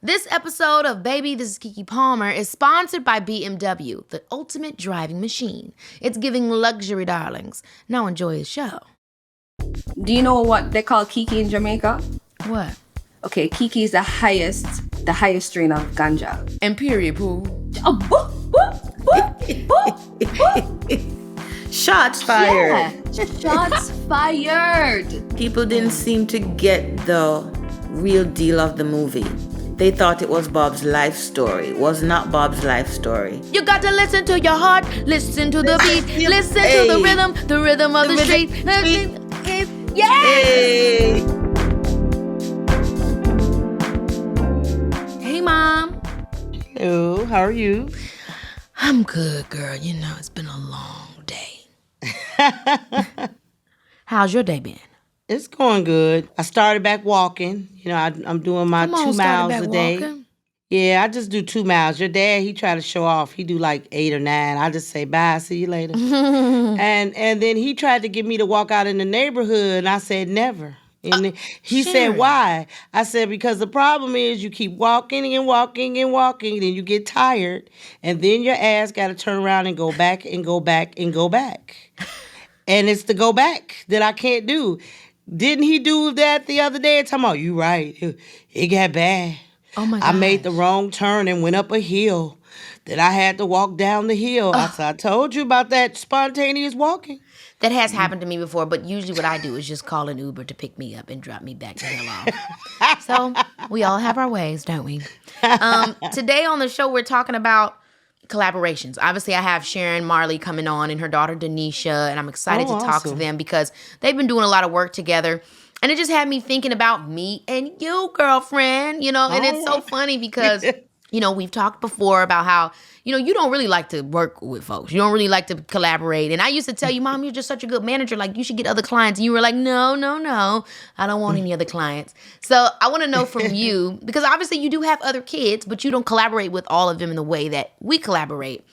This episode of Baby, This is Keke Palmer is sponsored by BMW, the ultimate driving machine. It's giving luxury, darlings. Now enjoy the show. Do you know what they call Keke in Jamaica? What? Okay, Keke is the highest strain of ganja. And period, poo. Shots fired. Yeah, shots fired. People didn't seem to get the real deal of the movie. They thought it was Bob's life story. It was not Bob's life story. You got to listen to your heart, listen to the beat, listen to the rhythm of the street. Yes! Hey, Mom. Hello, how are you? I'm good, girl. You know, it's been a long day. How's your day been? It's going good. I started back walking. You know, I'm doing my 2 miles a day. Walking? Yeah, I just do 2 miles. Your dad, he try to show off. He do like 8 or 9. I just say, bye, see you later. and then he tried to get me to walk out in the neighborhood, and I said, never. And he said, why? I said, because the problem is you keep walking and walking and walking, then you get tired, and then your ass got to turn around and go back and go back and go back. And it's the go back that I can't do. Didn't he do that the other day? Talking about, you right. It got bad. Oh, my God. I made the wrong turn and went up a hill. Then I had to walk down the hill. I told you about that spontaneous walking. That has happened to me before, but usually what I do is just call an Uber to pick me up and drop me back to hell off. So we all have our ways, don't we? Today on the show, we're talking about collaborations. Obviously, I have Sharon Marley coming on and her daughter Donisha, and I'm excited to talk to them because they've been doing a lot of work together. And it just had me thinking about me and you, girlfriend, you know, and it's so funny because, you know, we've talked before about how, you know, you don't really like to work with folks. You don't really like to collaborate. And I used to tell you, Mom, you're just such a good manager. Like, you should get other clients. And you were like, no. I don't want any other clients. So I want to know from you, because obviously you do have other kids, but you don't collaborate with all of them in the way that we collaborate.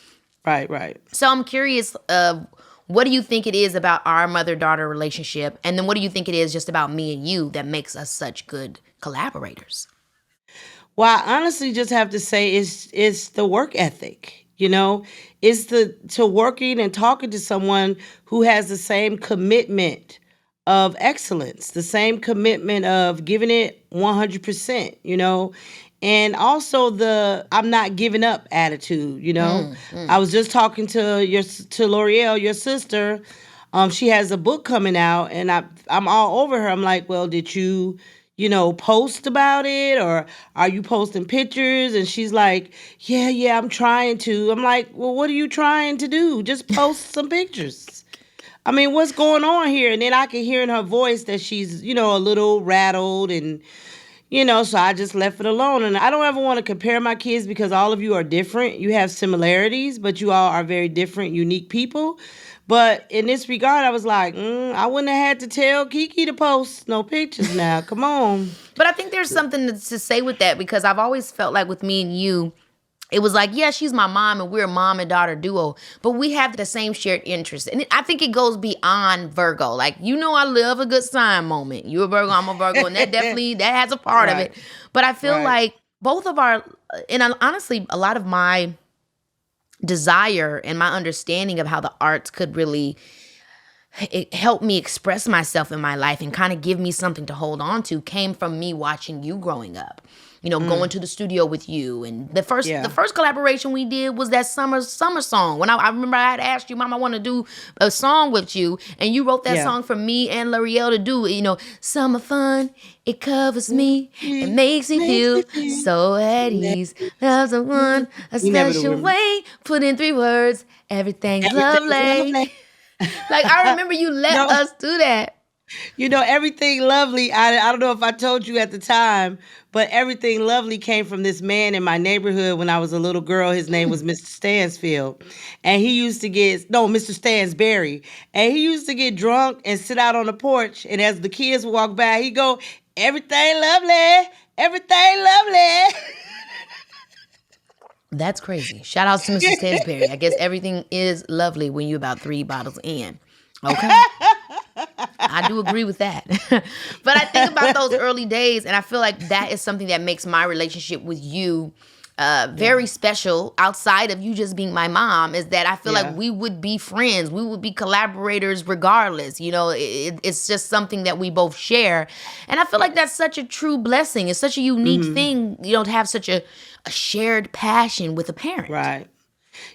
Right. So I'm curious, what do you think it is about our mother-daughter relationship? And then what do you think it is just about me and you that makes us such good collaborators? Well, I honestly just have to say it's the work ethic, you know? It's to working and talking to someone who has the same commitment of excellence, the same commitment of giving it 100%, you know? And also the I'm not giving up attitude, you know? I was just talking to L'Oreal, your sister. She has a book coming out, and I'm all over her. I'm like, well, did you post about it, or are you posting pictures? And she's like, yeah, I'm trying to. I'm like, well, what are you trying to do? Just post some pictures. I mean, what's going on here? And then I can hear in her voice that she's, a little rattled, and, so I just left it alone. And I don't ever want to compare my kids because all of you are different. You have similarities, but you all are very different, unique people. But in this regard, I was like, I wouldn't have had to tell Keke to post no pictures now. Come on. But I think there's something to say with that, because I've always felt like with me and you, it was like, yeah, she's my mom and we're a mom and daughter duo, but we have the same shared interests. And I think it goes beyond Virgo. Like, I love a good sign moment. You're a Virgo, I'm a Virgo, and that has a part of it. But I feel like both of our, and honestly, a lot of my desire and my understanding of how the arts could really help me express myself in my life and kind of give me something to hold on to came from me watching you growing up. Going to the studio with you. And the first collaboration we did was that summer song. When I remember I had asked you, Mom, I want to do a song with you. And you wrote that song for me and L'Oreal to do. Summer fun, it covers me. It makes me feel so at ease. Love's a one, a special way. Put in 3 words, everything's lovely. Like, I remember you let us do that. Everything lovely. I don't know if I told you at the time, but everything lovely came from this man in my neighborhood when I was a little girl. His name was Mr. Stansfield. And he used to Mr. Stansberry. And he used to get drunk and sit out on the porch. And as the kids would walk by, he'd go, everything lovely, everything lovely. That's crazy. Shout out to Mr. Stansberry. I guess everything is lovely when you're about 3 bottles in. Okay. I do agree with that. But I think about those early days, and I feel like that is something that makes my relationship with you very special outside of you just being my mom, is that I feel like we would be friends. We would be collaborators regardless. It's just something that we both share. And I feel like that's such a true blessing. It's such a unique thing, to have such a shared passion with a parent. Right.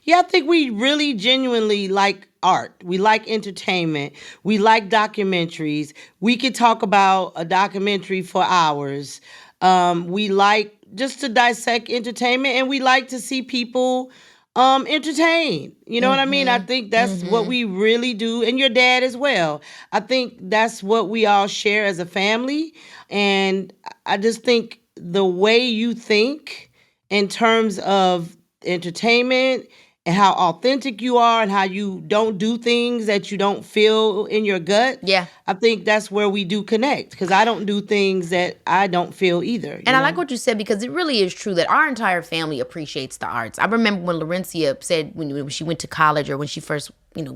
Yeah, I think we really genuinely like art. We like entertainment. We like documentaries. We could talk about a documentary for hours. We like just to dissect entertainment, and we like to see people entertain. You know what I mean? I think that's what we really do, and your dad as well. I think that's what we all share as a family, and I just think the way you think in terms of entertainment and how authentic you are and how you don't do things that you don't feel in your gut. Yeah. I think that's where we do connect, because I don't do things that I don't feel either. And I like what you said, because it really is true that our entire family appreciates the arts. I remember when Laurencia said when she went to college, or when she first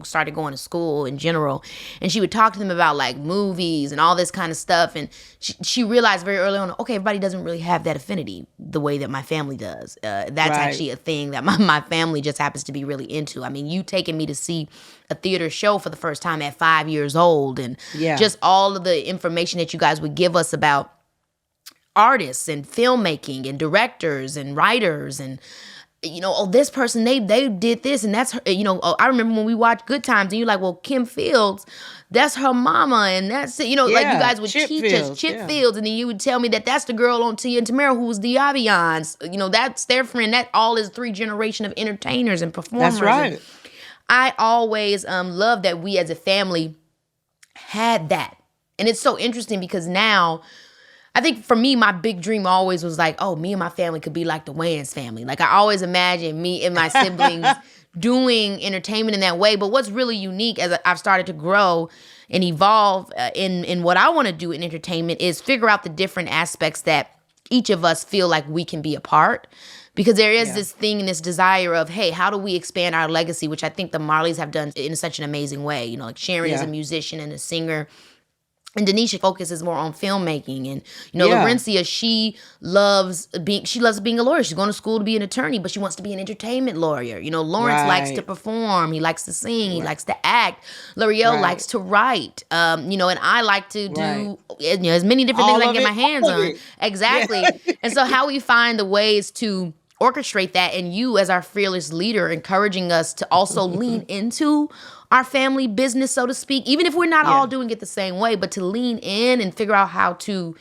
started going to school in general, and she would talk to them about like movies and all this kind of stuff, and she realized very early on, okay, everybody doesn't really have that affinity the way that my family does. That's actually a thing that my family just happens to be really into. I mean, you taking me to see a theater show for the first time at 5 years old, and just all of the information that you guys would give us about artists and filmmaking and directors and writers, and this person, they did this, and that's her. I remember when we watched Good Times, and you're like, well, Kim Fields, that's her mama, and that's it. Like you guys would teach us Chip Fields, and then you would tell me that that's the girl on Tia and Tamara who was the Avians. That's their friend. That all is 3 generation of entertainers and performers. That's right. And I always love that we as a family had that, and it's so interesting because now, I think for me, my big dream always was like, oh, me and my family could be like the Wayans family. Like I always imagine me and my siblings doing entertainment in that way. But what's really unique as I've started to grow and evolve in what I want to do in entertainment is figure out the different aspects that each of us feel like we can be a part. Because there is this thing and this desire of, hey, how do we expand our legacy, which I think the Marleys have done in such an amazing way. Like Sharon is a musician and a singer. And Donisha focuses more on filmmaking, and Laurencia, she loves being a lawyer. She's going to school to be an attorney, but she wants to be an entertainment lawyer. Lawrence likes to perform, he likes to sing, he likes to act. L'Oreal likes to write, and I like to do as many different things I can get my hands on. Exactly. Yeah. And so how we find the ways to orchestrate that, and you as our fearless leader encouraging us to also lean into our family business, so to speak, even if we're not all doing it the same way, but to lean in and figure out how to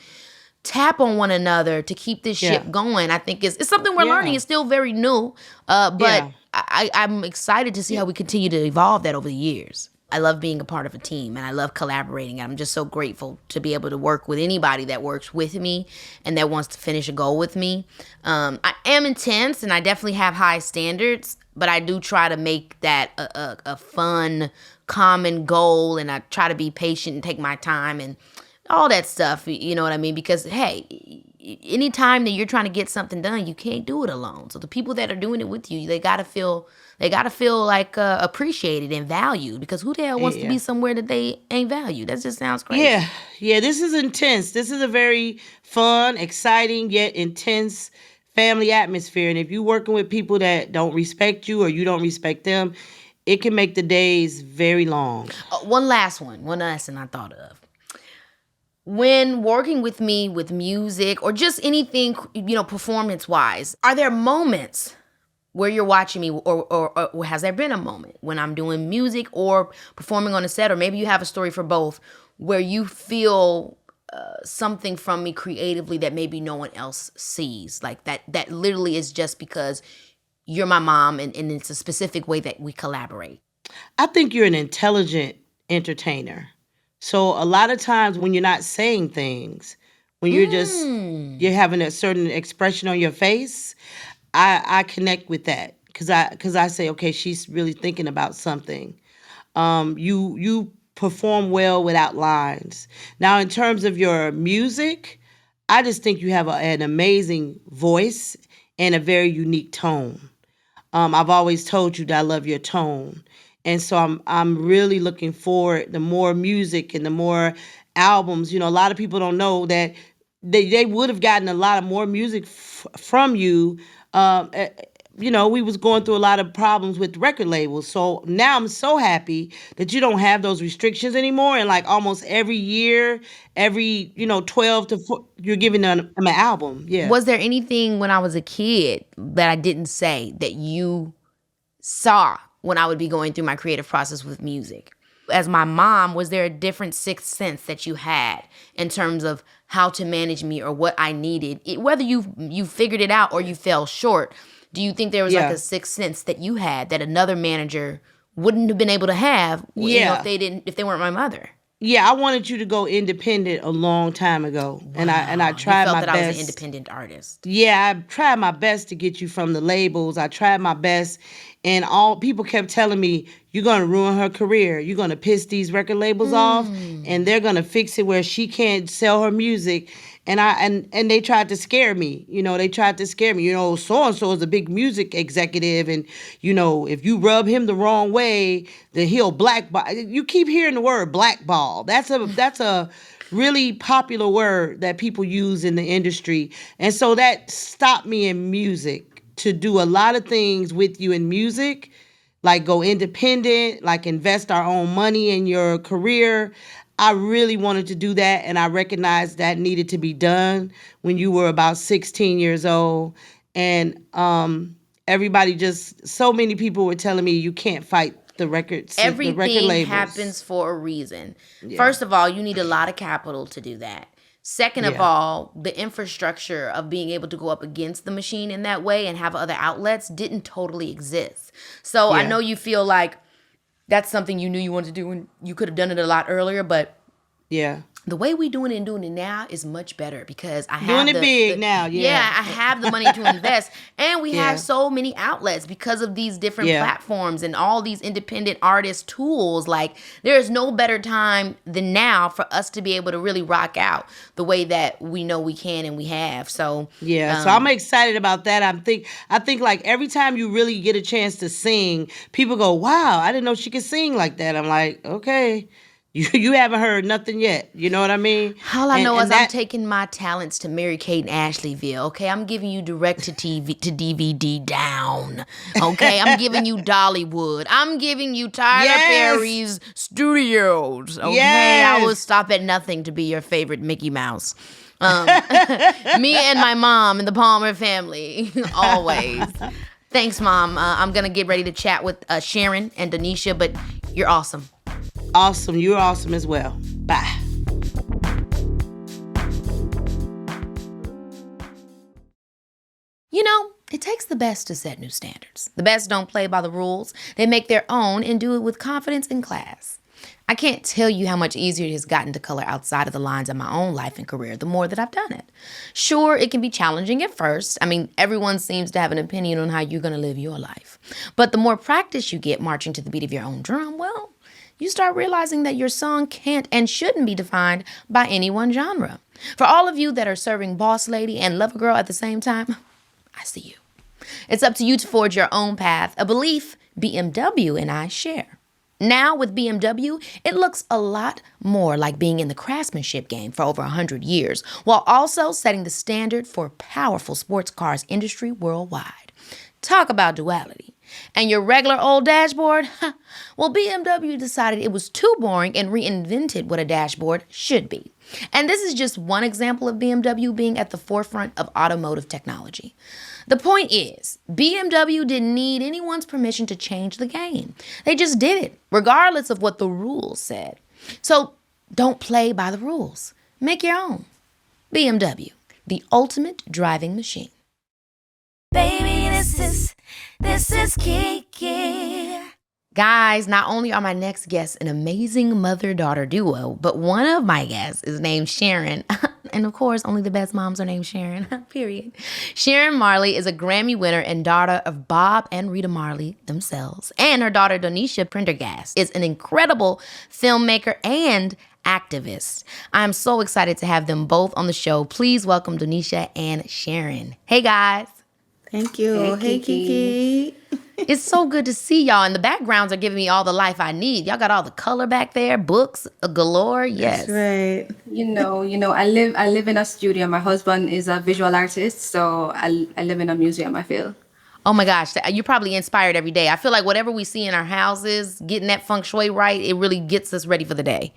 tap on one another to keep this ship going. I think it's something we're learning. It's still very new, but I'm excited to see how we continue to evolve that over the years. I love being a part of a team, and I love collaborating. I'm just so grateful to be able to work with anybody that works with me and that wants to finish a goal with me. I am intense, and I definitely have high standards, but I do try to make that a fun, common goal, and I try to be patient and take my time and all that stuff, you know what I mean? Because, hey, anytime that you're trying to get something done, you can't do it alone. So the people that are doing it with you, they gotta feel like appreciated and valued, because who the hell wants to be somewhere that they ain't valued? That just sounds crazy. Yeah, this is intense. This is a very fun, exciting, yet intense family atmosphere. And if you're working with people that don't respect you or you don't respect them, it can make the days very long. One last one I thought of. When working with me with music or just anything, performance-wise, are there moments where you're watching me, or has there been a moment when I'm doing music or performing on a set, or maybe you have a story for both, where you feel something from me creatively that maybe no one else sees? Like that literally is just because you're my mom, and it's a specific way that we collaborate. I think you're an intelligent entertainer. So a lot of times when you're not saying things, when you're having a certain expression on your face, I connect with that because I say, okay, she's really thinking about something. You perform well without lines. Now, in terms of your music, I just think you have an amazing voice and a very unique tone. I've always told you that I love your tone. And so I'm really looking forward. The more music and the more albums, a lot of people don't know that they would have gotten a lot of more music from you. Um, eh, we was going through a lot of problems with record labels. So now I'm so happy that you don't have those restrictions anymore. And like almost every year, every 12 to 4, you're giving them an album. Yeah. Was there anything when I was a kid that I didn't say that you saw when I would be going through my creative process with music? As my mom, was there a different sixth sense that you had in terms of how to manage me or what I needed? Whether you figured it out or you fell short, do you think there was like Yeah. a sixth sense that you had that another manager wouldn't have been able to have, Yeah. if they weren't my mother? Yeah, I wanted you to go independent a long time ago. And I You tried felt my that I was an best. independent artist. Yeah, I tried my best to get you from the labels. I tried my best, and all people kept telling me, "You're gonna ruin her career. You're gonna piss these record labels off, and they're gonna fix it where she can't sell her music." And they tried to scare me. They tried to scare me. So and so is a big music executive, and if you rub him the wrong way, then he'll blackball. You keep hearing the word blackball. That's a really popular word that people use in the industry. And so that stopped me in music to do a lot of things with you in music, like go independent, like invest our own money in your career. I really wanted to do that, and I recognized that needed to be done when you were about 16 years old. And everybody so many people were telling me you can't fight the record Everything labels. happens for a reason. Yeah. First of all, you need a lot of capital to do that. Second of Yeah. all, the infrastructure of being able to go up against the machine in that way and have other outlets didn't totally exist. So I Yeah. know you feel like that's something you knew you wanted to do and you could have done it a lot earlier, but Yeah. the way we doing it and doing it now is much better because I have Doing it big now, yeah. I have the money to invest, and we Yeah. have so many outlets because of these different Yeah. platforms and all these independent artist tools. Like there is no better time than now for us to be able to really rock out the way that we know we can and we have. So Yeah, so I'm excited about that. I think like every time you really get a chance to sing, people go, "Wow, I didn't know she could sing like that." I'm like, "Okay, you haven't heard nothing yet." You know what I mean? all I know And is I'm that taking my talents to Mary Kate and Ashleyville. Okay, I'm giving you direct to TV to DVD down. Okay, I'm giving you Dollywood. I'm giving you Tyler Yes. Perry's studios. Okay, I will Yes. stop at nothing to be your favorite Mickey Mouse. Me and my mom and the Palmer family, always. Thanks, Mom. I'm gonna get ready to chat with Sharon and Donisha, but you're awesome. awesome. You're awesome as well. Bye. It takes the best to set new standards. The best don't play by the rules. They make their own and do it with confidence and class. I can't tell you how much easier it has gotten to color outside of the lines of my own life and career the more that I've done it. Sure, it can be challenging at first. I mean, everyone seems to have an opinion on how you're going to live your life. But the more practice you get marching to the beat of your own drum, well, you start realizing that your song can't and shouldn't be defined by any one genre. For all of you that are serving boss lady and lover girl at the same time, I see you. It's up to you to forge your own path, a belief BMW and I share. Now with BMW, it looks a lot more like being in the craftsmanship game for over 100 years, while also setting the standard for powerful sports cars industry worldwide. Talk about duality. And your regular old dashboard? Well, BMW decided it was too boring and reinvented what a dashboard should be. And this is just one example of BMW being at the forefront of automotive technology. The point is, BMW didn't need anyone's permission to change the game. They just did it, regardless of what the rules said. So don't play by the rules. Make your own. BMW, the ultimate driving machine. Baby, this is Keke. Guys, not only are my next guests an amazing mother-daughter duo, but one of my guests is named Sharon. And of course, only the best moms are named Sharon, period. Sharon Marley is a Grammy winner and daughter of Bob and Rita Marley themselves. And her daughter, Donisha Prendergast, is an incredible filmmaker and activist. I'm so excited to have them both on the show. Please welcome Donisha and Sharon. Hey, guys. Thank you. Hey, Keke. It's so good to see y'all, and the backgrounds are giving me all the life I need. Y'all got all the color back there, books galore. That's Yes. right. I live in a studio. My husband is a visual artist, so I live in a museum, I feel. Oh my gosh, you're probably inspired every day. I feel like whatever we see in our houses, getting that feng shui right, it really gets us ready for the day.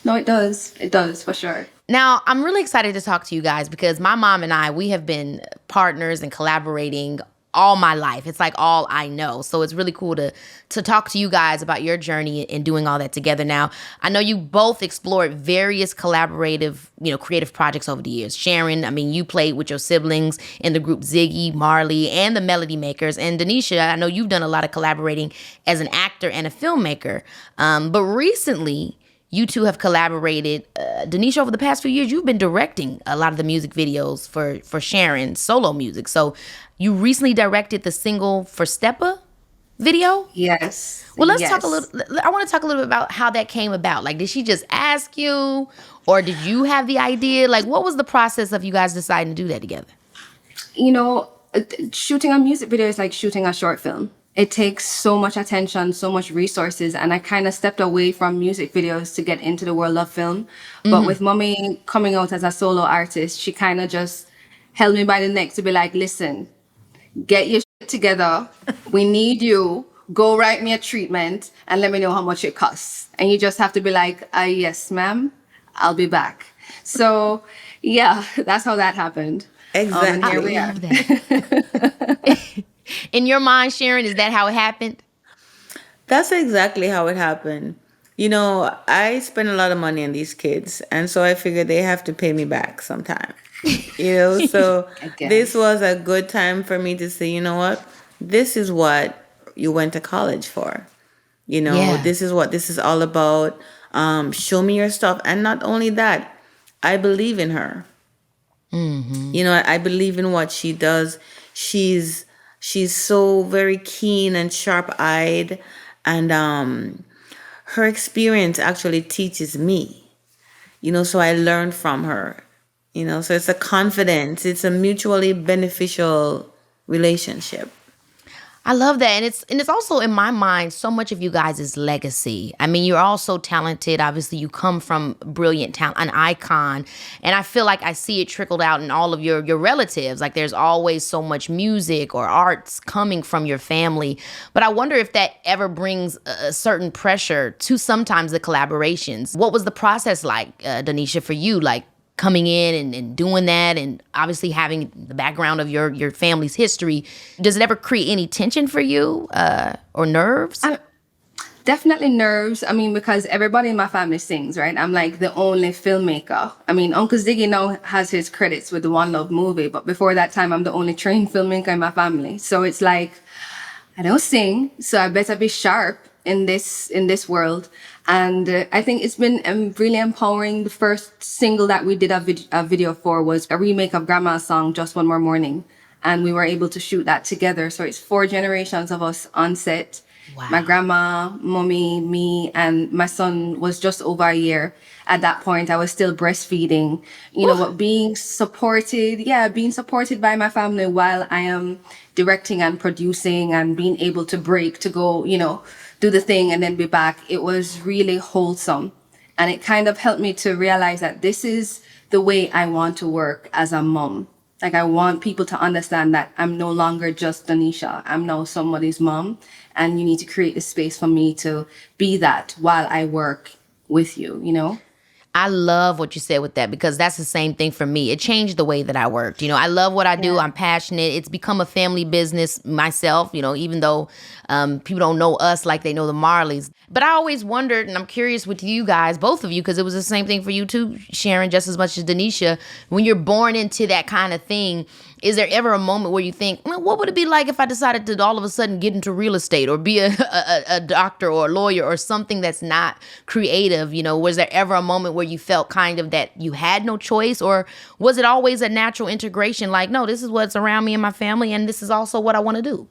No, it does. It does, for sure. Now, I'm really excited to talk to you guys because my mom and I, we have been partners and collaborating all my life. It's like all I know. So it's really cool to talk to you guys about your journey and doing all that together. Now, I know you both explored various collaborative, creative projects over the years. Sharon, I mean, you played with your siblings in the group Ziggy, Marley, and the Melody Makers. And Donisha, I know you've done a lot of collaborating as an actor and a filmmaker. But recently, you two have collaborated. Donisha, over the past few years, you've been directing a lot of the music videos for Sharon's solo music. So you recently directed the single for Steppah video? Yes. Well, let's yes. talk a little. I want to talk a little bit about how that came about. Like, did she just ask you, or did you have the idea? Like, what was the process of you guys deciding to do that together? Shooting a music video is like shooting a short film. It takes so much attention, so much resources, and I kind of stepped away from music videos to get into the world of film. But with mommy coming out as a solo artist, she kind of just held me by the neck to be like, listen, get your shit together. We need you. Go write me a treatment and let me know how much it costs. And you just have to be like, yes, ma'am, I'll be back. So, yeah, that's how that happened. Exactly. And here we are. Love that. In your mind, Sharon, is that how it happened? That's exactly how it happened. I spend a lot of money on these kids, and so I figured they have to pay me back sometime. So guess. this was a good time for me to say, you know what? This is what you went to college for. Yeah. This is what this is all about. Show me your stuff. And not only that, I believe in her. I believe in what she does. She's so very keen and sharp-eyed, and her experience actually teaches me. So I learn from her. So it's a confidence. It's a mutually beneficial relationship. I love that. And it's also in my mind so much of you guys' legacy. I mean, you're all so talented. Obviously, you come from brilliant talent, an icon. And I feel like I see it trickled out in all of your relatives. Like there's always so much music or arts coming from your family. But I wonder if that ever brings a certain pressure to sometimes the collaborations. What was the process like, Donisha, for you? Like, coming in and doing that, and obviously having the background of your family's history, does it ever create any tension for you or nerves? Definitely nerves. I mean, because everybody in my family sings, right? I'm like the only filmmaker. I mean, Uncle Ziggy now has his credits with the One Love movie, but before that time, I'm the only trained filmmaker in my family. So it's like, I don't sing, so I better be sharp in this world. And I think it's been really empowering. The first single that we did a video for was a remake of Grandma's song, Just One More Morning. And we were able to shoot that together. So it's 4 generations of us on set. Wow. My grandma, mommy, me, and my son was just over a year. At that point, I was still breastfeeding, but being supported by my family while I am directing and producing and being able to break to go, do the thing and then be back. It was really wholesome. And it kind of helped me to realize that this is the way I want to work as a mom. Like, I want people to understand that I'm no longer just Donisha. I'm now somebody's mom. And you need to create a space for me to be that while I work with you, I love what you said with that, because that's the same thing for me. It changed the way that I worked. I love what I do. I'm passionate. It's become a family business myself, even though people don't know us like they know the Marleys. But I always wondered, and I'm curious with you guys, both of you, because it was the same thing for you too, Sharon, just as much as Donisha. When you're born into that kind of thing, is there ever a moment where you think, well, what would it be like if I decided to all of a sudden get into real estate or be a doctor or a lawyer or something that's not creative? Was there ever a moment where you felt kind of that you had no choice, or was it always a natural integration? Like, no, this is what's around me and my family, and this is also what I want to do.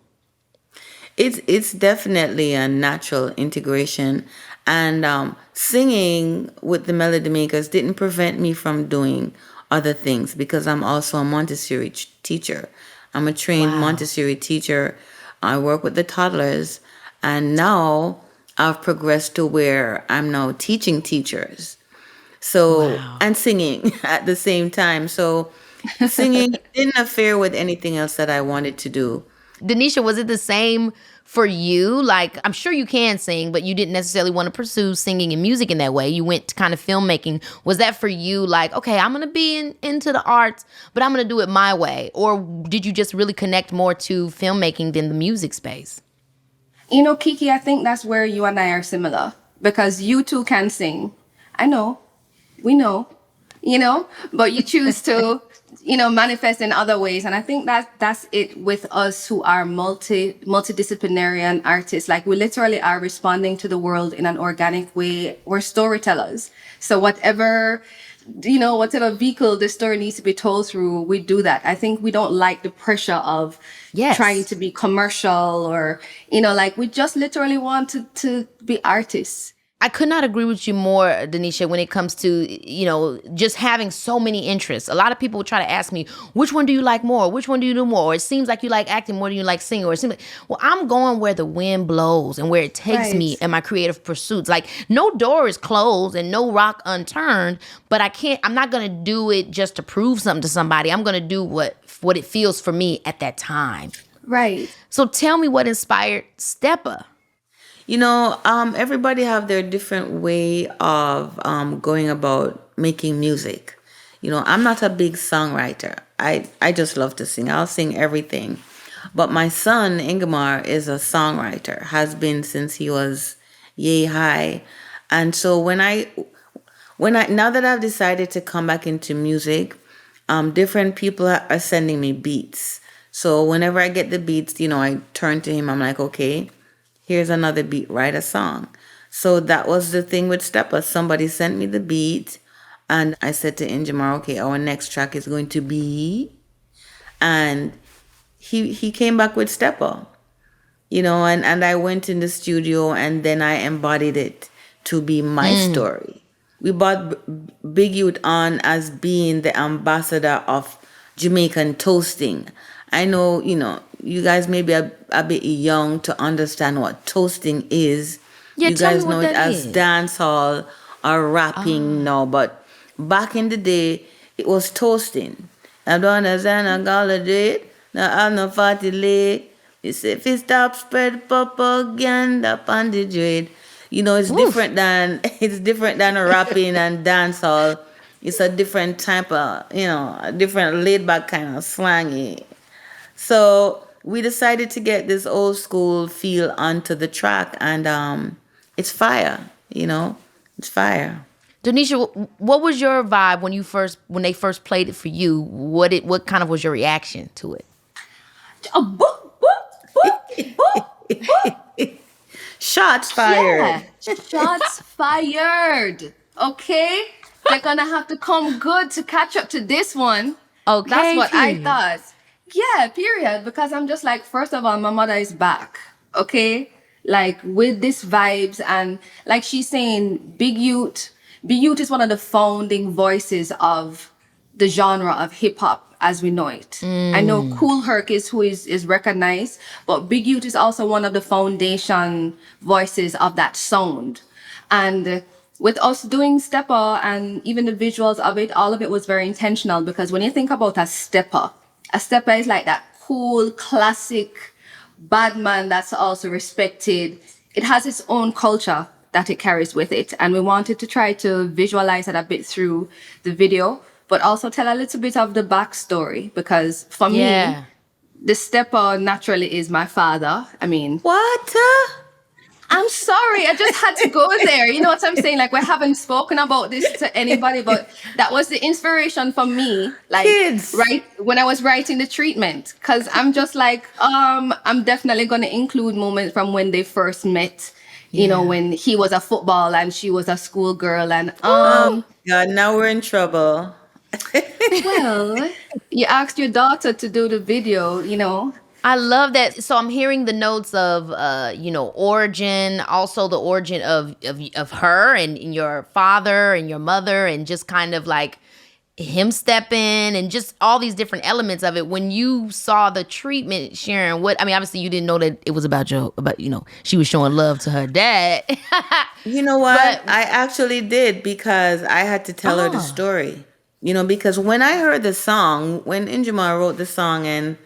It's definitely a natural integration, and singing with the Melody Makers didn't prevent me from doing other things, because I'm also a Montessori teacher. I'm a trained Wow. Montessori teacher. I work with the toddlers, and now I've progressed to where I'm now teaching teachers. So, Wow. and singing at the same time. So, singing didn't interfere with anything else that I wanted to do. Donisha, was it the same for you? Like, I'm sure you can sing, but you didn't necessarily want to pursue singing and music in that way. You went to kind of filmmaking. Was that for you like, okay, I'm going to be into the arts, but I'm going to do it my way? Or did you just really connect more to filmmaking than the music space? You know, Keke, I think that's where you and I are similar because you too can sing. I know, we know, but you choose to, manifest in other ways. And I think that's it with us who are multidisciplinary artists. Like we literally are responding to the world in an organic way. We're storytellers. So whatever vehicle the story needs to be told through, we do that. I think we don't like the pressure of Yes. trying to be commercial or, like we just literally want to be artists. I could not agree with you more, Donisha, when it comes to, just having so many interests. A lot of people will try to ask me, which one do you like more? Which one do you do more? Or it seems like you like acting more than you like singing. Or it seems like, well, I'm going where the wind blows and where it takes me and my creative pursuits. Like no door is closed and no rock unturned, but I'm not going to do it just to prove something to somebody. I'm going to do what it feels for me at that time. Right. So tell me what inspired Steppah. Everybody have their different way of going about making music. I'm not a big songwriter. I just love to sing. I'll sing everything. But my son, Ingemar, is a songwriter, has been since he was yay high. And so when I now that I've decided to come back into music, different people are sending me beats. So whenever I get the beats, I turn to him. I'm like, okay, here's another beat, write a song. So that was the thing with Steppah. Somebody sent me the beat and I said to Ingemar, okay, our next track is going to be, and he came back with Steppah, and I went in the studio and then I embodied it to be my story. We brought Big Youth on as being the ambassador of Jamaican toasting. I know, you guys may be a bit young to understand what toasting is. Yeah, you tell guys me what know it that as is. dancehall or rapping now, but back in the day, it was toasting. I don't understand a holiday. Now I'm not 40 late. It's if it stop spread propaganda on the dread. It's different than rapping and dancehall. It's a different type of, a different laid back kind of slangy. So we decided to get this old school feel onto the track, and it's fire, it's fire. Donisha, what was your vibe when they first played it for you? What kind of was your reaction to it? Shots fired. Yeah, shots fired. Okay, they're gonna have to come good to catch up to this one. Okay, That's what I period. thought. Yeah, period. Because I'm just like, first of all, my mother is back. Okay, like with this vibes and like she's saying, Big Youth is one of the founding voices of the genre of hip hop as we know it. I know Cool Herc is who is recognized, but Big Youth is also one of the foundation voices of that sound. And with us doing Steppah and even the visuals of it, all of it was very intentional because when you think about a Steppah is like that cool, classic bad man that's also respected. It has its own culture that it carries with it. And we wanted to try to visualize it a bit through the video, but also tell a little bit of the backstory because for me, the Steppah naturally is my father. I mean, What? I'm sorry, I just had to go there. You know what I'm saying? Like we haven't spoken about this to anybody, but that was the inspiration for me. Like Kids. right when I was writing the treatment, because I'm just like, I'm definitely gonna include moments from when they first met. When he was a football and she was a schoolgirl, and Oh, God, now we're in trouble. well, you asked your daughter to do the video. I love that. So I'm hearing the notes of, origin, also the origin of her and your father and your mother, and just kind of like him stepping and just all these different elements of it. When you saw the treatment, Sharon, what I mean, obviously you didn't know that it was about she was showing love to her dad. You know what? But I actually did because I had to tell her the story. Because when I heard the song, when Injima wrote the song and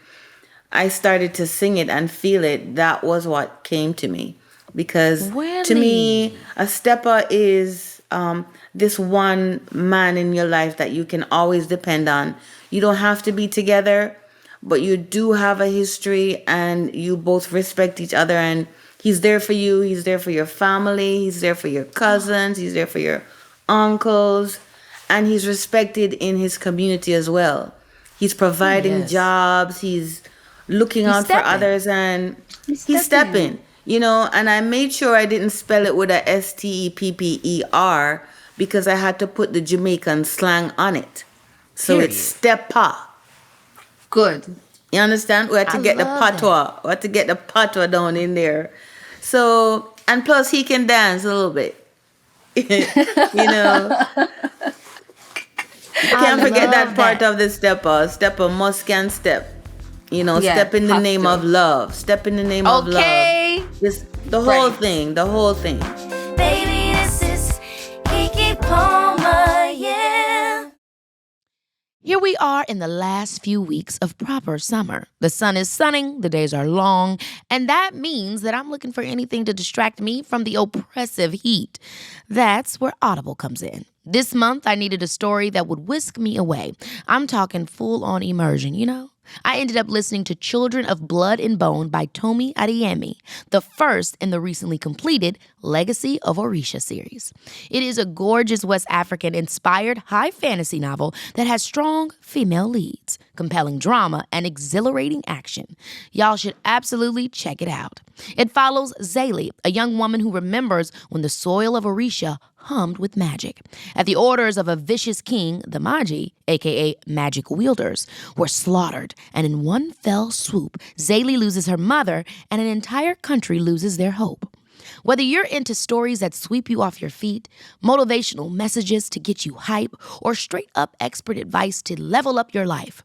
I started to sing it and feel it, that was what came to me. Because to me, a Steppah is this one man in your life that you can always depend on. You don't have to be together, but you do have a history and you both respect each other, and he's there for you. He's there for your family. He's there for your cousins. He's there for your uncles. And he's respected in his community as well. He's providing jobs. He's looking out for others, and he's stepping. And I made sure I didn't spell it with a Stepper because I had to put the Jamaican slang on it. So it's Steppah. Good. You understand? We had to get the patois. We had to get the patois down in there. So, and plus he can dance a little bit. You can't forget that part of the Steppah. Steppah must can step. Step in the name of love. Step in the name of love. Just the whole thing. The whole thing. Baby, this is Keke Palmer, yeah. Here we are in the last few weeks of proper summer. The sun is sunning, the days are long, and that means that I'm looking for anything to distract me from the oppressive heat. That's where Audible comes in. This month, I needed a story that would whisk me away. I'm talking full-on immersion, I ended up listening to Children of Blood and Bone by Tomi Adeyemi, the first in the recently completed Legacy of Orisha series. It is a gorgeous West African-inspired high fantasy novel that has strong female leads, compelling drama, and exhilarating action. Y'all should absolutely check it out. It follows Zayli, a young woman who remembers when the soil of Orisha hummed with magic. At the orders of a vicious king, the Magi, aka magic wielders, were slaughtered, and in one fell swoop, Zayli loses her mother and an entire country loses their hope. Whether you're into stories that sweep you off your feet, motivational messages to get you hype, or straight up expert advice to level up your life,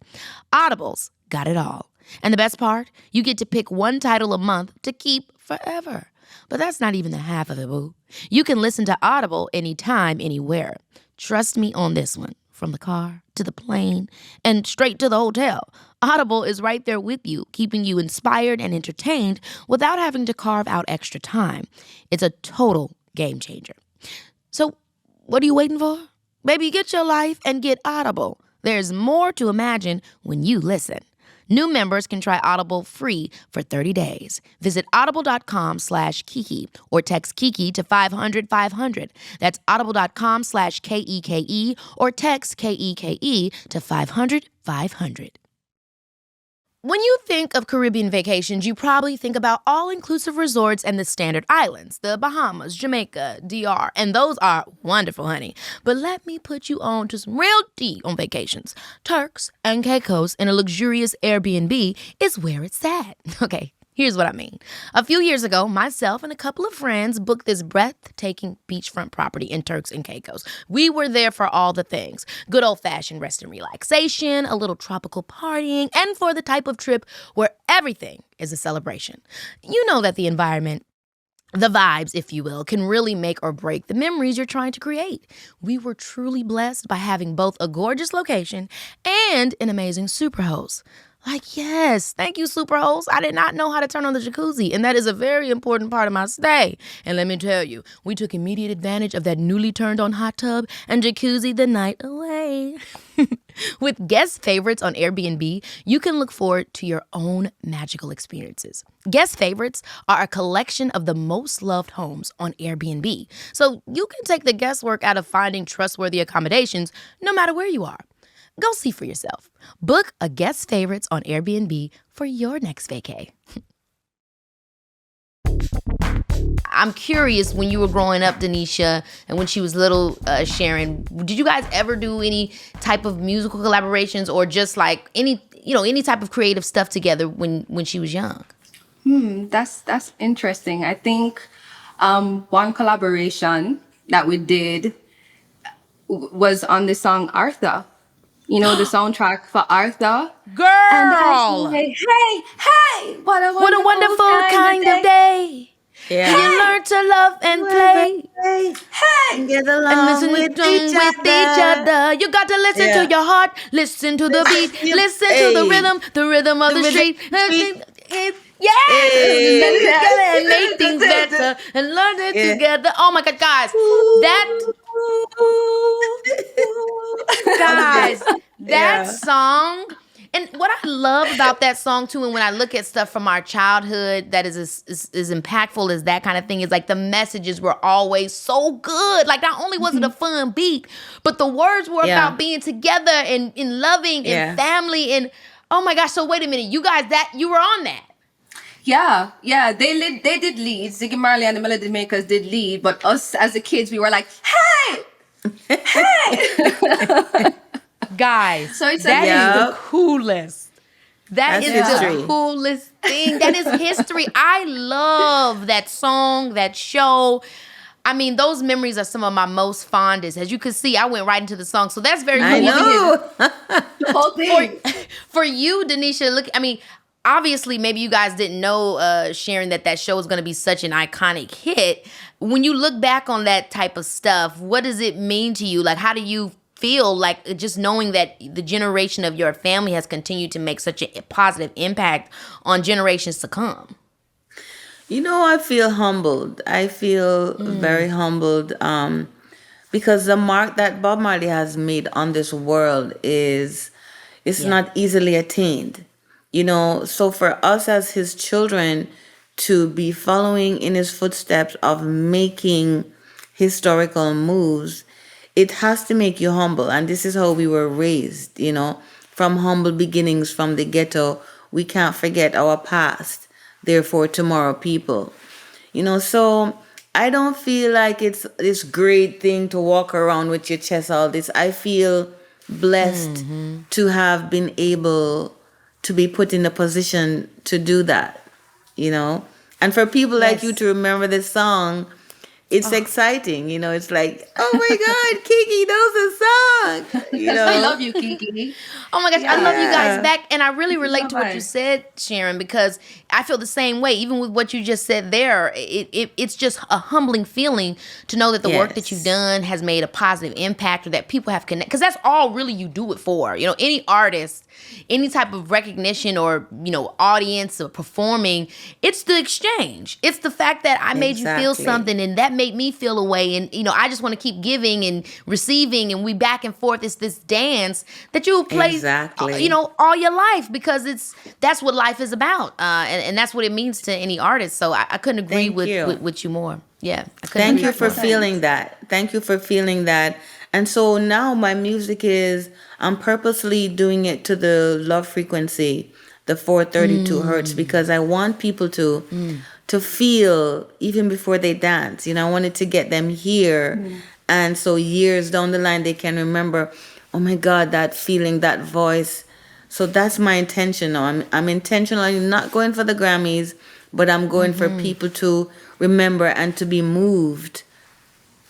Audible's got it all. And the best part, you get to pick one title a month to keep forever. But that's not even the half of it, boo. You can listen to Audible anytime, anywhere. Trust me on this one. From the car to the plane and straight to the hotel, Audible is right there with you, keeping you inspired and entertained without having to carve out extra time. It's a total game changer. So, what are you waiting for? Baby, get your life and get Audible. There's more to imagine when you listen. New members can try Audible free for 30 days. Visit audible.com/Keke or text Keke to 500-500. That's audible.com/KEKE or text KEKE to 500-500. When you think of Caribbean vacations, you probably think about all-inclusive resorts and the standard islands, the Bahamas, Jamaica, DR, and those are wonderful, honey. But let me put you on to some real tea on vacations. Turks and Caicos in a luxurious Airbnb is where it's at. Okay, here's what I mean. A few years ago, myself and a couple of friends booked this breathtaking beachfront property in Turks and Caicos. We were there for all the things. Good old-fashioned rest and relaxation, a little tropical partying, and for the type of trip where everything is a celebration. You know that the environment, the vibes, if you will, can really make or break the memories you're trying to create. We were truly blessed by having both a gorgeous location and an amazing superhost. Like, yes, thank you, Superhost. I did not know how to turn on the jacuzzi, and that is a very important part of my stay. And let me tell you, we took immediate advantage of that newly turned on hot tub and jacuzzi the night away. With guest favorites on Airbnb, you can look forward to your own magical experiences. Guest favorites are a collection of the most loved homes on Airbnb, so you can take the guesswork out of finding trustworthy accommodations no matter where you are. Go see for yourself. Book a guest favorites on Airbnb for your next vacay. I'm curious, when you were growing up, Donisha, and when she was little, Sharon, did you guys ever do any type of musical collaborations or just like any type of creative stuff together when she was young? That's interesting. I think one collaboration that we did was on the song Arthur the soundtrack for Arthur. Girl, And I say, hey, what a what a wonderful kind of day. Yeah. You learn to love and play. And get And along listen with with each other. other. You got to listen Yeah. to your heart, listen to the beat, listen to the rhythm of the street. Yes! Get together and make things better and learn it together. Oh my God, guys. That song. And what I love about that song too, and when I look at stuff from our childhood that is as impactful as that kind of thing, is like the messages were always so good. Like not only was it a fun beat, but the words were about being together and loving and family and oh my gosh. So wait a minute, you guys, you were on that. Yeah, they did lead. Ziggy Marley and the Melody Makers did lead, but us as the kids, we were like, hey! Guys, So it's that like, is the coolest. That's history. the coolest thing. That is history. I love that song, that show. I mean, those memories are some of my most fondest. As you can see, I went right into the song. So that's very cool. I know. the whole thing. For you, Donisha, look, I mean, obviously, maybe you guys didn't know, Sharon, that show is going to be such an iconic hit. When you look back on that type of stuff, what does it mean to you? Like, how do you feel like just knowing that the generation of your family has continued to make such a positive impact on generations to come? I feel humbled. I feel very humbled because the mark that Bob Marley has made on this world is not easily attained. So for us as his children to be following in his footsteps of making historical moves, it has to make you humble. And this is how we were raised, from humble beginnings, from the ghetto. We can't forget our past. Therefore, tomorrow people. So I don't feel like it's this great thing to walk around with your chest all this. I feel blessed to have been able to be put in a position to do that, And for people like you to remember this song, it's exciting, It's like, oh my God, Keke knows the song. I love you, Keke. Oh my gosh, I love you guys back. And I really relate to what you said, Sharon, because I feel the same way. Even with what you just said there, it's just a humbling feeling to know that the work that you've done has made a positive impact or that people have connected. Because that's all really you do it for. Any artist, any type of recognition or, audience or performing, it's the exchange. It's the fact that I made you feel something and that made me feel a way. And, I just want to keep giving and receiving and we back and forth. It's this dance that you play, all your life because that's what life is about. And that's what it means to any artist. So I couldn't agree with you more. Yeah. Thank you for feeling that. Thank you for feeling that. And so now my music I'm purposely doing it to the love frequency, the 432 hertz, because I want people to feel even before they dance. I wanted to get them here. And so years down the line, they can remember, oh my God, that feeling, that voice. So that's my intention now. I'm intentionally not going for the Grammys, but I'm going for people to remember and to be moved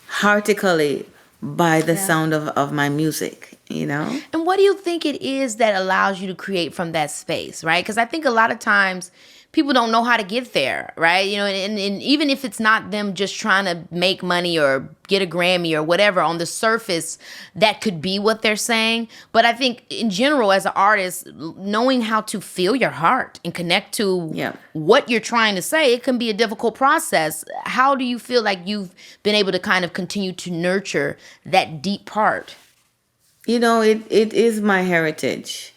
heartically by the sound of my music, And what do you think it is that allows you to create from that space, right? Because I think a lot of times people don't know how to get there, right? And even if it's not them just trying to make money or get a Grammy or whatever, on the surface, that could be what they're saying. But I think in general, as an artist, knowing how to feel your heart and connect to what you're trying to say, it can be a difficult process. How do you feel like you've been able to kind of continue to nurture that deep part? It is my heritage.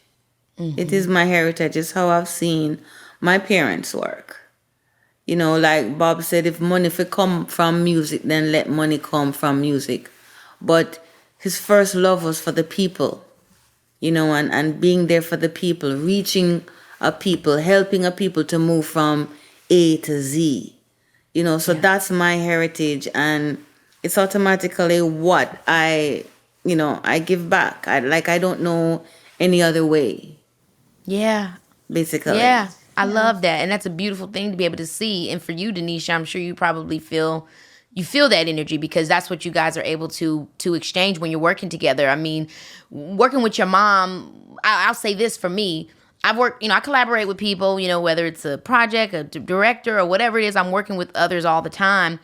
It is my heritage. It's how I've seen my parents work. Like Bob said, if money come from music, then let money come from music. But his first love was for the people, and being there for the people, reaching a people, helping a people to move from A to Z. So that's my heritage, and it's automatically what I give back. I don't know any other way. Yeah. Basically. Yeah. I love that. And that's a beautiful thing to be able to see. And for you, Donisha, I'm sure you probably feel you feel that energy because that's what you guys are able to exchange when you're working together. I mean, working with your mom, I'll say this for me. I've worked, I collaborate with people, whether it's a project, a director, or whatever it is. I'm working with others all the time.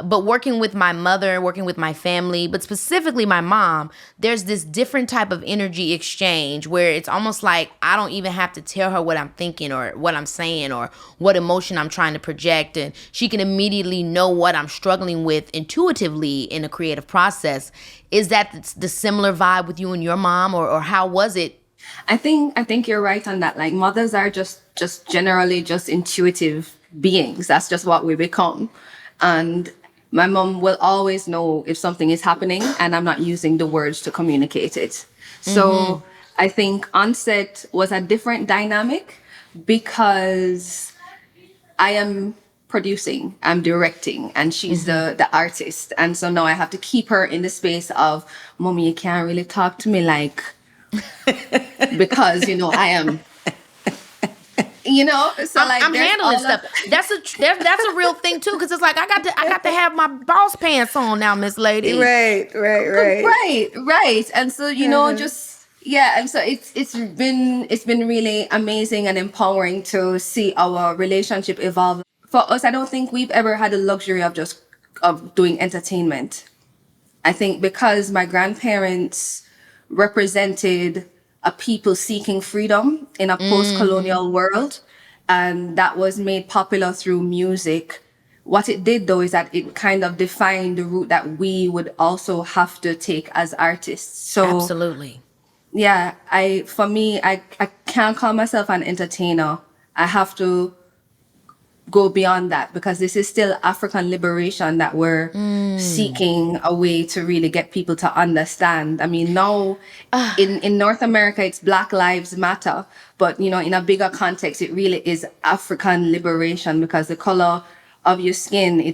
But working with my mother, working with my family, but specifically my mom, there's this different type of energy exchange where it's almost like I don't even have to tell her what I'm thinking or what I'm saying or what emotion I'm trying to project. And she can immediately know what I'm struggling with intuitively in a creative process. Is that the similar vibe with you and your mom, or how was it? I think you're right on that. Like, mothers are just generally just intuitive beings. That's just what we become. And my mom will always know if something is happening and I'm not using the words to communicate it. So I think on set was a different dynamic because I am producing, I'm directing, and she's the artist. And so now I have to keep her in the space of, Mommy, you can't really talk to me like, because, I am, so like I'm handling stuff. That's a real thing too, because it's like I got to have my boss pants on now, Miss Lady. Right. Right. And so, and so it's been really amazing and empowering to see our relationship evolve. For us, I don't think we've ever had the luxury of doing entertainment. I think because my grandparents represented a people seeking freedom in a post-colonial world, and that was made popular through music. What it did, though, is that it kind of defined the route that we would also have to take as artists. So Absolutely. yeah, I can't call myself an entertainer. I have to go beyond that because this is still African liberation that we're seeking a way to really get people to understand. I mean, now in North America, it's Black Lives Matter, but in a bigger context, it really is African liberation because the color of your skin,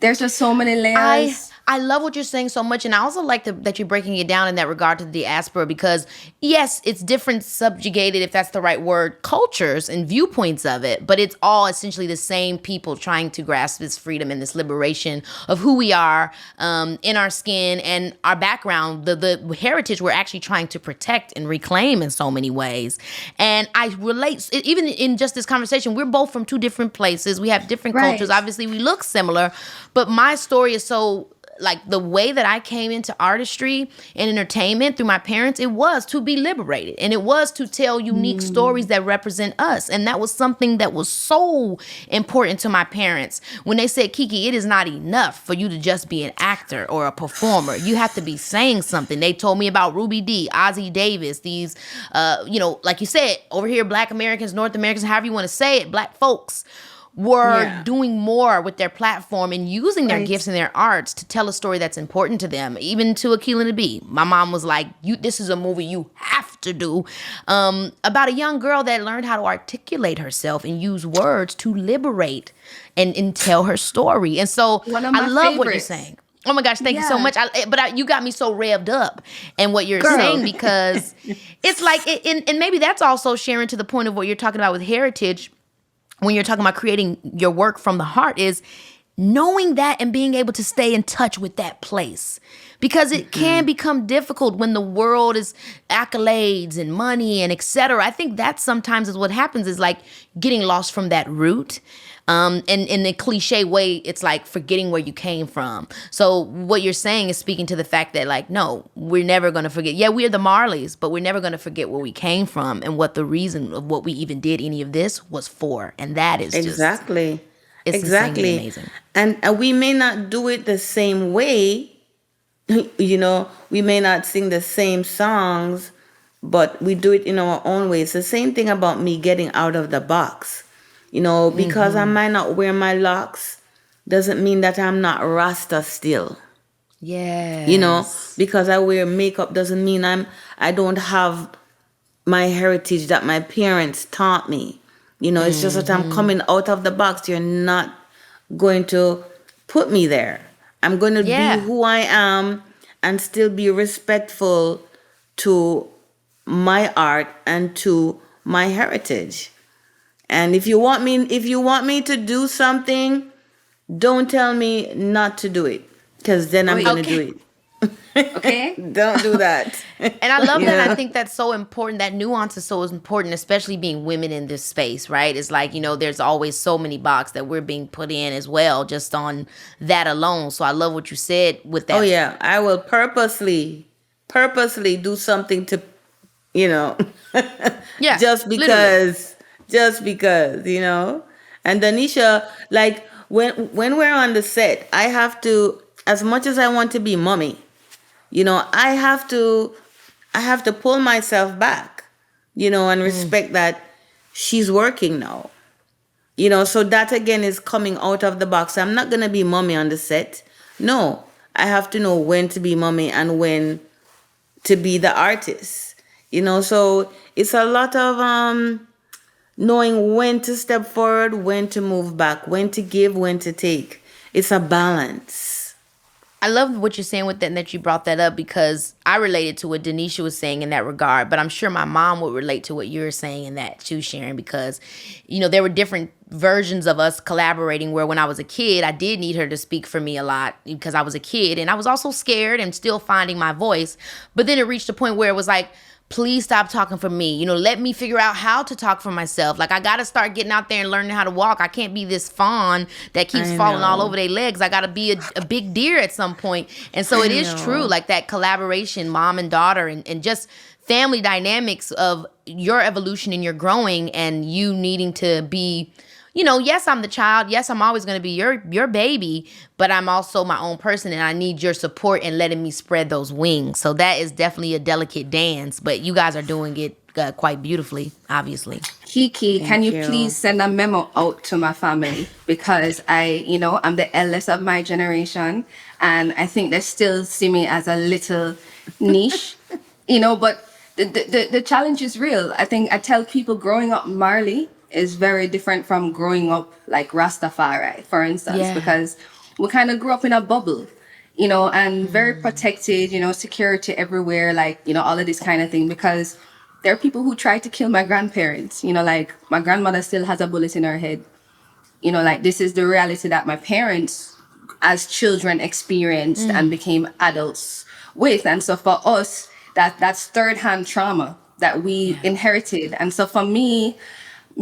there's just so many layers. I love what you're saying so much, and I also like that you're breaking it down in that regard to the diaspora because, yes, it's different subjugated, if that's the right word, cultures and viewpoints of it, but it's all essentially the same people trying to grasp this freedom and this liberation of who we are in our skin and our background, the heritage we're actually trying to protect and reclaim in so many ways. And I relate, even in just this conversation, we're both from two different places. We have different cultures. Obviously, we look similar, but my story is so... like the way that I came into artistry and entertainment through my parents, it was to be liberated. And it was to tell unique stories that represent us. And that was something that was so important to my parents. When they said, Keke, it is not enough for you to just be an actor or a performer. You have to be saying something. They told me about Ruby Dee, Ozzie Davis, these, like you said, over here, Black Americans, North Americans, however you want to say it, Black folks were doing more with their platform and using their gifts and their arts to tell a story that's important to them, even to Akilah and the Bee. My mom was like, this is a movie you have to do, about a young girl that learned how to articulate herself and use words to liberate and tell her story. And so I love what you're saying. Oh my gosh, thank you so much. You got me so revved up in what you're saying because it's like, and maybe that's also, Sharon, to the point of what you're talking about with heritage, when you're talking about creating your work from the heart, is knowing that and being able to stay in touch with that place. Because it can become difficult when the world is accolades and money and et cetera. I think that sometimes is what happens, is like getting lost from that root. And in the cliche way, it's like forgetting where you came from. So what you're saying is speaking to the fact that, like, no, we're never going to forget. Yeah, we're the Marleys, but we're never going to forget where we came from and what the reason of what we even did any of this was for. And that is exactly. It's exactly amazing. And we may not do it the same way. We may not sing the same songs, but we do it in our own way. It's the same thing about me getting out of the box. Because I might not wear my locks doesn't mean that I'm not Rasta still. Yeah. Because I wear makeup doesn't mean I don't have my heritage that my parents taught me. It's just that I'm coming out of the box. You're not going to put me there. I'm going to be who I am and still be respectful to my art and to my heritage. And if you want me to do something don't tell me not to do it, because then I'm gonna do it. Okay. Don't do that. And I love that. Yeah. I think that's so important. That nuance is so important, especially being women in this space, right? It's like, there's always so many boxes that we're being put in as well, just on that alone. So I love what you said with that. Oh yeah, I will purposely do something to, Yeah, just literally. because. And Donisha, like when we're on the set, I have to, as much as I want to be mommy, I have to pull myself back, and respect that she's working now. So that again is coming out of the box. I'm not gonna be mommy on the set. No, I have to know when to be mommy and when to be the artist. So it's a lot of knowing when to step forward, when to move back, when to give, when to take. It's a balance. I love what you're saying with that, and that you brought that up, because I related to what Donisha was saying in that regard, but I'm sure my mom would relate to what you're saying in that too, Sharon, because, there were different versions of us collaborating, where when I was a kid, I did need her to speak for me a lot because I was a kid, and I was also scared and still finding my voice. But then it reached a point where it was like, please stop talking for me. Let me figure out how to talk for myself. Like, I got to start getting out there and learning how to walk. I can't be this fawn that keeps falling all over their legs. I got to be a big deer at some point. And so it is true, like that collaboration, mom and daughter, and just family dynamics of your evolution and your growing, and you needing to be, yes, I'm the child. Yes, I'm always going to be your baby, but I'm also my own person, and I need your support and letting me spread those wings. So that is definitely a delicate dance, but you guys are doing it quite beautifully, obviously. Keke, can you you. please send a memo out to my family? Because I'm the eldest of my generation, and I think they still see me as a little niche, but the challenge is real. I think I tell people growing up Marley is very different from growing up like Rastafari, for instance, because we kind of grew up in a bubble, and very protected, security everywhere, like, all of this kind of thing, because there are people who tried to kill my grandparents, like my grandmother still has a bullet in her head, like this is the reality that my parents as children experienced and became adults with. And so for us, that's third-hand trauma that we inherited. And so for me,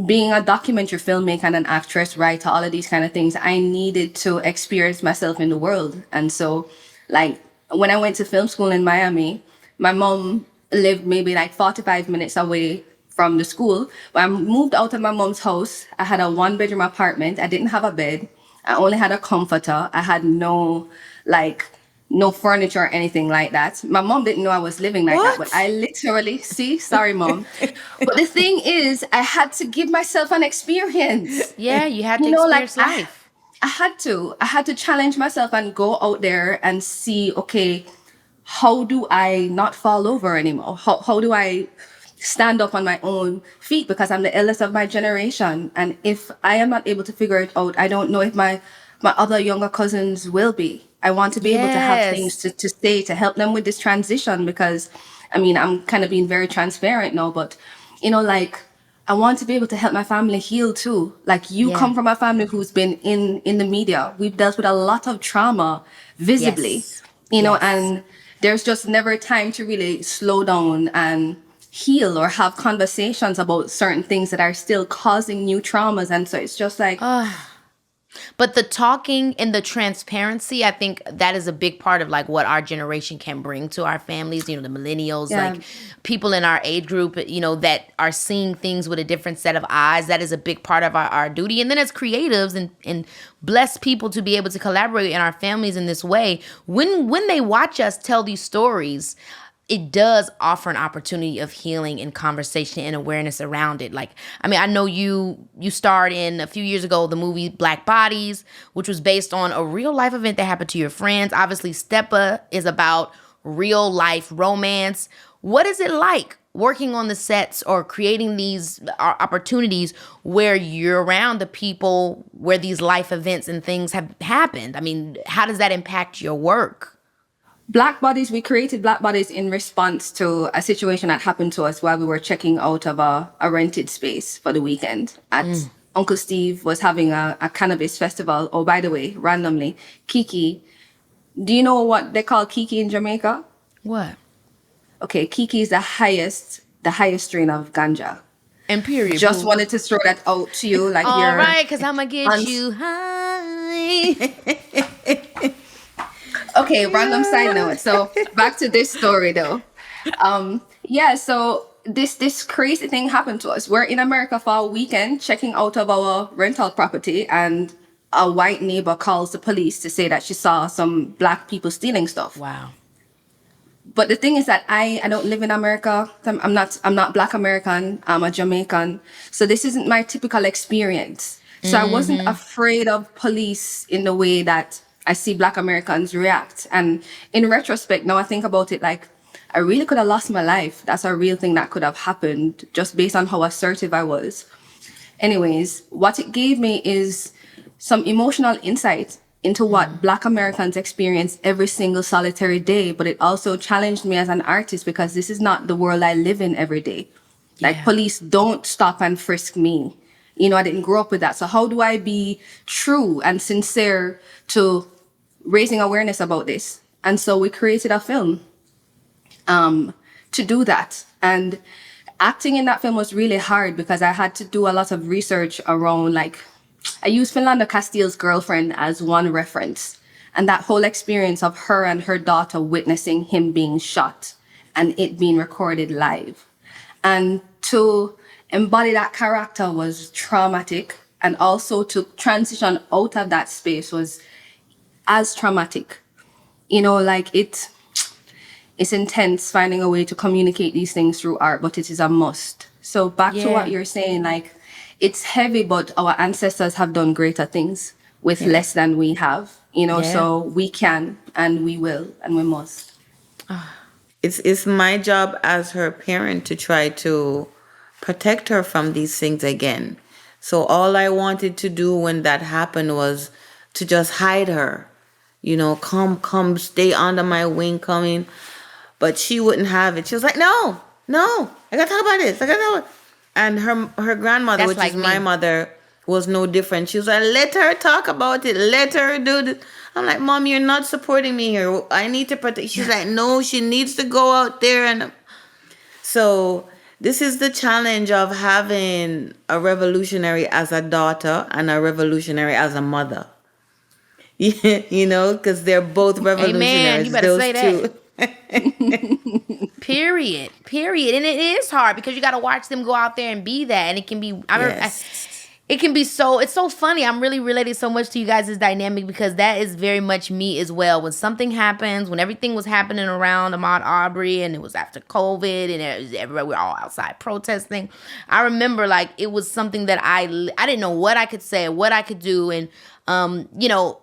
being a documentary filmmaker and an actress, writer, all of these kind of things, I needed to experience myself in the world. And so, like, when I went to film school in Miami, my mom lived maybe like 45 minutes away from the school. But I moved out of my mom's house. I had a 1-bedroom apartment. I didn't have a bed. I only had a comforter. I had no furniture or anything like that. My mom didn't know I was living like that, but I literally, sorry, mom. But the thing is, I had to give myself an experience. Yeah, you had to experience life. I had to challenge myself and go out there and see, okay, how do I not fall over anymore? How do I stand up on my own feet, because I'm the eldest of my generation. And if I am not able to figure it out, I don't know if my other younger cousins will be. I want to be able to have things to say to help them with this transition, because I'm kind of being very transparent now, but I want to be able to help my family heal too. Like, you come from a family who's been in the media. We've dealt with a lot of trauma visibly, and there's just never time to really slow down and heal or have conversations about certain things that are still causing new traumas. And so it's just like, but the talking and the transparency, I think that is a big part of like what our generation can bring to our families, the millennials, like people in our age group, that are seeing things with a different set of eyes. That is a big part of our duty. And then as creatives and blessed people to be able to collaborate in our families in this way, when they watch us tell these stories, it does offer an opportunity of healing and conversation and awareness around it. Like, I know you starred in a few years ago the movie Black Bodies, which was based on a real life event that happened to your friends. Obviously, Steppah is about real life romance. What is it like working on the sets or creating these opportunities where you're around the people where these life events and things have happened? How does that impact your work? Black Bodies, we created Black Bodies in response to a situation that happened to us while we were checking out of a rented space for the weekend at Uncle Steve was having a cannabis festival. Oh, by the way, randomly, Keke. Do you know what they call Keke in Jamaica? What? Okay, Keke is the highest strain of ganja. And period. Just boo. wanted to throw that out to you, like All you're right, because I'm going to get uns- you high. Okay, random side note. So back to this story though. Yeah, so this crazy thing happened to us. We're in America for a weekend checking out of our rental property, and a white neighbor calls the police to say that she saw some black people stealing stuff. Wow. But the thing is that I don't live in America. I'm not Black American. I'm a Jamaican. So this isn't my typical experience. So I wasn't afraid of police in the way that I see Black Americans react. And in retrospect, now I think about it, like, I really could have lost my life. That's a real thing that could have happened just based on how assertive I was. Anyways, what it gave me is some emotional insight into what Black Americans experience every single solitary day, but it also challenged me as an artist because this is not the world I live in every day. Like, Yeah. police don't stop and frisk me. You know, I didn't grow up with that. So how do I be true and sincere to raising awareness about this? And so we created a film to do that. And acting in that film was really hard because I had to do a lot of research around, like, I used Philando Castile's girlfriend as one reference. And that whole experience of her and her daughter witnessing him being shot and it being recorded live. And to embody that character was traumatic. And also to transition out of that space was as traumatic. You know, like it's intense finding a way to communicate these things through art, but it is a must. So back to what you're saying, like, it's heavy, but our ancestors have done greater things with less than we have, you know, so we can and we will and we must. It's my job as her parent to try to protect her from these things again. So all I wanted to do when that happened was to just hide her. You know, come, stay under my wing, coming. But she wouldn't have it. She was like, no, I gotta talk about this. I gotta talk about. And her grandmother, That's which like is my me. mother, was no different. She was like, let her talk about it. Let her do this. I'm like, Mom, you're not supporting me here. I need to protect. She's like, no, she needs to go out there. And so this is the challenge of having a revolutionary as a daughter and a revolutionary as a mother. You know, because they're both revolutionaries. You better those say two. that. Period. And it is hard because you got to watch them go out there and be that. And it can be, it can be it's so funny. I'm really related so much to you guys' dynamic because that is very much me as well. When something happens, when everything was happening around Ahmaud Arbery and it was after COVID and it was everywhere, we're all outside protesting. I remember, like, it was something that I didn't know what I could say, what I could do. And, you know,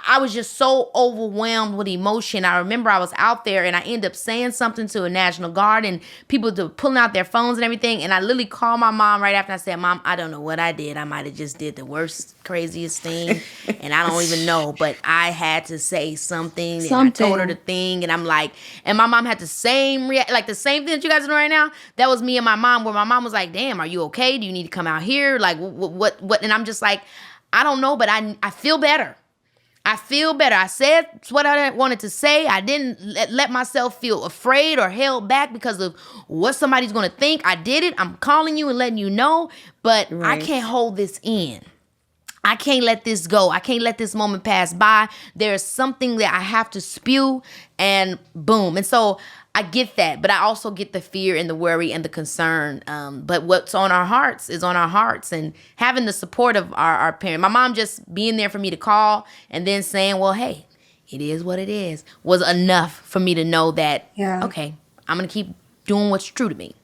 I was just so overwhelmed with emotion. I remember I was out there and I ended up saying something to a National Guard and people pulling out their phones and everything. And I literally called my mom right after. I said, Mom, I don't know what I did. I might have just did the worst, craziest thing. And I don't even know. But I had to say something. And I told her the thing. And I'm like, and my mom had the same like the same thing that you guys are doing right now. That was me and my mom, where my mom was like, damn, are you okay? Do you need to come out here? Like, what? And I'm just like, I don't know, but I feel better. I feel better. I said what I wanted to say. I didn't let myself feel afraid or held back because of what somebody's going to think. I did it. I'm calling you and letting you know, but I can't hold this in. I can't let this go. I can't let this moment pass by. There's something that I have to spew, and boom. And so I get that, but I also get the fear and the worry and the concern. But what's on our hearts is on our hearts, and having the support of our parent. My mom just being there for me to call and then saying, well, hey, it is what it is, was enough for me to know that, okay, I'm going to keep doing what's true to me.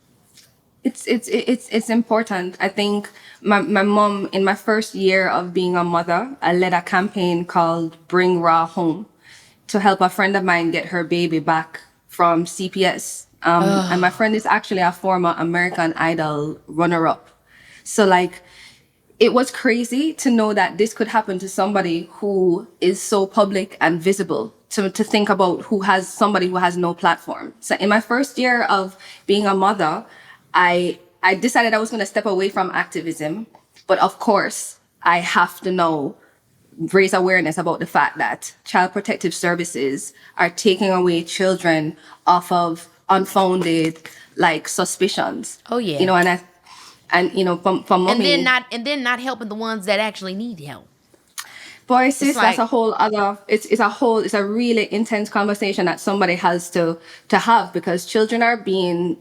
It's important. I think my mom, in my first year of being a mother, I led a campaign called Bring Raw Home to help a friend of mine get her baby back from CPS. And my friend is actually a former American Idol runner-up. So, like, it was crazy to know that this could happen to somebody who is so public and visible, to think about somebody who has no platform. So in my first year of being a mother, I decided I was going to step away from activism But of course, I have to know, raise awareness about the fact that child protective services are taking away children off of unfounded like suspicions. Oh, yeah. You know, and you know, from mommy. And then not helping the ones that actually need help. Boy, sis, that's like- a whole other. It's a really intense conversation that somebody has to have, because children are being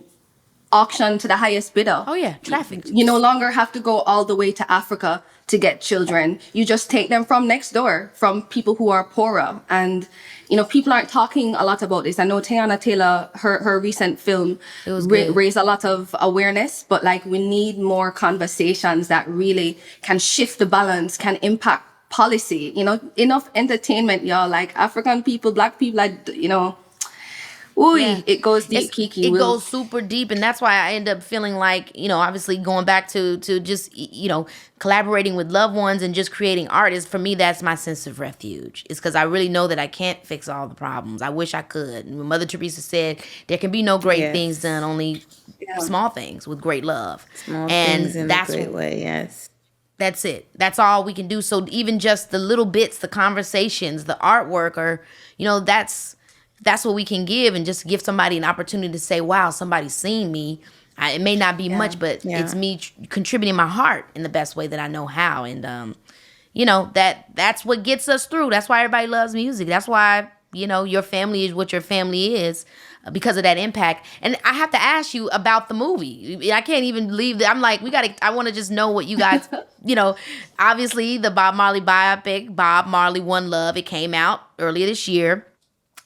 auctioned to the highest bidder. Oh yeah, trafficked. You no longer have to go all the way to Africa to get children. You just take them from next door, from people who are poorer. And you know, people aren't talking a lot about this. I know Tiana Taylor, her recent film raised a lot of awareness, but like we need more conversations that really can shift the balance, can impact policy. You know, enough entertainment, y'all. Like African people, Black people, like, you know, ooh, Yeah. it goes deep, Keke. It goes super deep, and that's why I end up feeling like, you know, obviously going back to just, you know, collaborating with loved ones and just creating art is, for me, that's my sense of refuge. It's because I really know that I can't fix all the problems. I wish I could. And Mother Teresa said there can be no great things done, only small things with great love. Small and things in that's a great way, yes. That's it. That's all we can do. So even just the little bits, the conversations, the artwork, or, you know, that's what we can give, and just give somebody an opportunity to say, wow, somebody's seen me. It may not be much, but it's me contributing my heart in the best way that I know how. And, you know, that's what gets us through. That's why everybody loves music. That's why, you know, your family is what your family is, because of that impact. And I have to ask you about the movie. I can't even leave. I'm like, I want to just know what you guys, you know, obviously the Bob Marley biopic, Bob Marley, One Love, it came out earlier this year.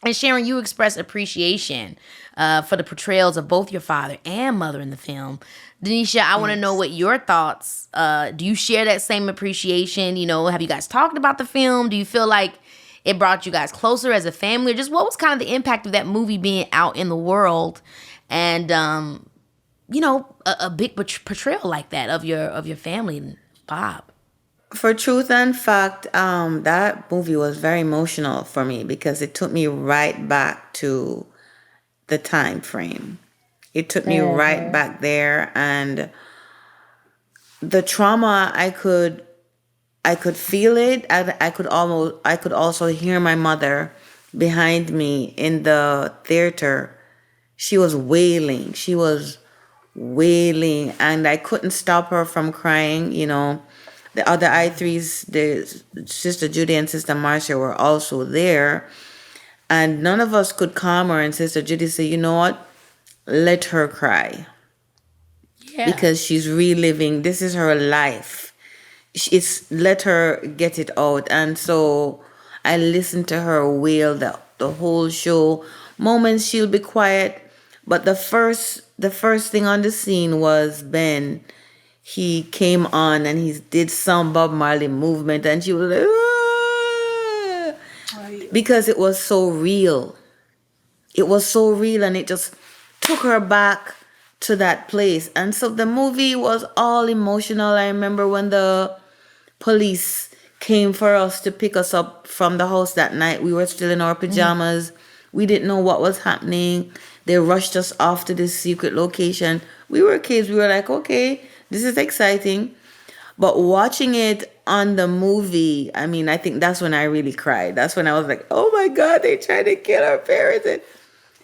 And Sharon, you expressed appreciation for the portrayals of both your father and mother in the film. Donisha, I want to know what your thoughts. Do you share that same appreciation? You know, have you guys talked about the film? Do you feel like it brought you guys closer as a family? Or just what was kind of the impact of that movie being out in the world? And, you know, a big portrayal like that of your family and Bob. For truth and fact, that movie was very emotional for me because it took me right back to the time frame. It took me right back there, and the trauma, I could feel it. I could also hear my mother behind me in the theater. She was wailing. And I couldn't stop her from crying, you know. The other I3s, the Sister Judy and Sister Marcia, were also there. And none of us could calm her. And Sister Judy said, you know what? Let her cry. Yeah. Because she's reliving. This is her life. Let her get it out. And so I listened to her wail the whole show. Moments she'll be quiet. But the first thing on the scene was Ben. He came on and he did some Bob Marley movement, and she was like, ah! Because it was so real. It was so real, and it just took her back to that place. And so the movie was all emotional. I remember when the police came for us to pick us up from the house that night. We were still in our pajamas. We didn't know what was happening. They rushed us off to this secret location. We were kids. We were like, okay, this is exciting. But watching it on the movie, I mean, I think that's when I really cried. That's when I was like, oh my God, they tried to kill our parents. And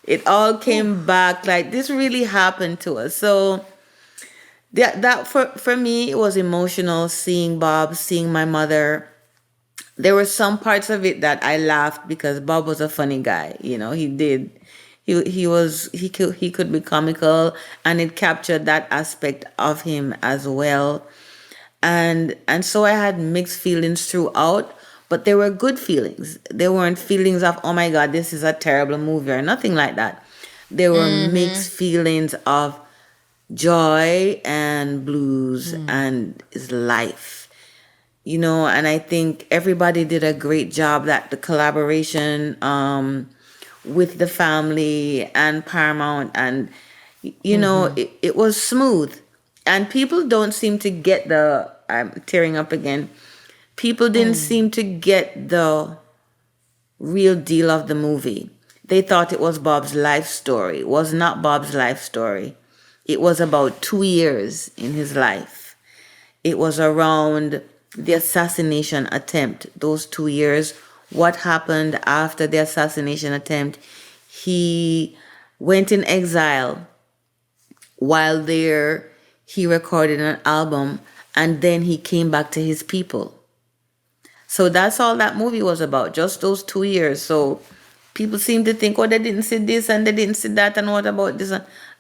it all came back like this really happened to us. So that for me, it was emotional seeing Bob, seeing my mother. There were some parts of it that I laughed because Bob was a funny guy. You know, he could be comical, and it captured that aspect of him as well. And so I had mixed feelings throughout, but there were good feelings. There weren't feelings of, oh my God, this is a terrible movie or nothing like that. There were mixed feelings of joy and blues and his life. You know, and I think everybody did a great job, that the collaboration with the family and Paramount, and you know, it was smooth. And people don't seem to get I'm tearing up again. People didn't seem to get the real deal of the movie. They thought it was Bob's life story. It was not Bob's life story. It was about 2 years in his life. it was around the assassination attempt, those 2 years. What happened after the assassination attempt? He went in exile. While there, he recorded an album, and then he came back to his people. So that's all that movie was about, just those 2 years. So people seem to think, oh, they didn't see this and they didn't see that, and what about this?